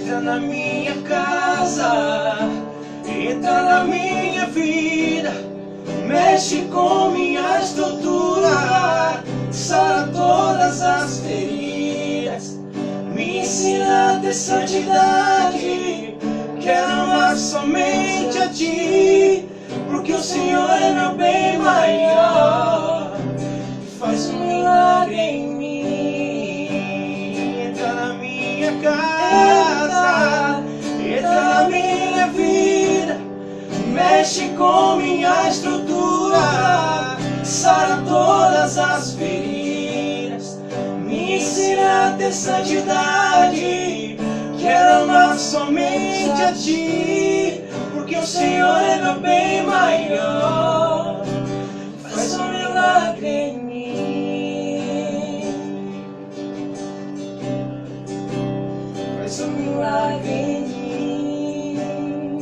Entra na minha casa, entra na minha vida, mexe com minha estrutura, sara todas as feridas, me ensina a ter santidade. Quero amar somente a Ti, porque o Senhor é meu bem maior. Faz um milagre em mim. Entra na minha casa, entra na minha vida, mexe com minha estrutura, sara todas as feridas, me ensina a ter santidade. Quero amar somente a Ti, porque o Senhor é meu bem maior. Faz um milagre em mim. Faz um milagre em mim.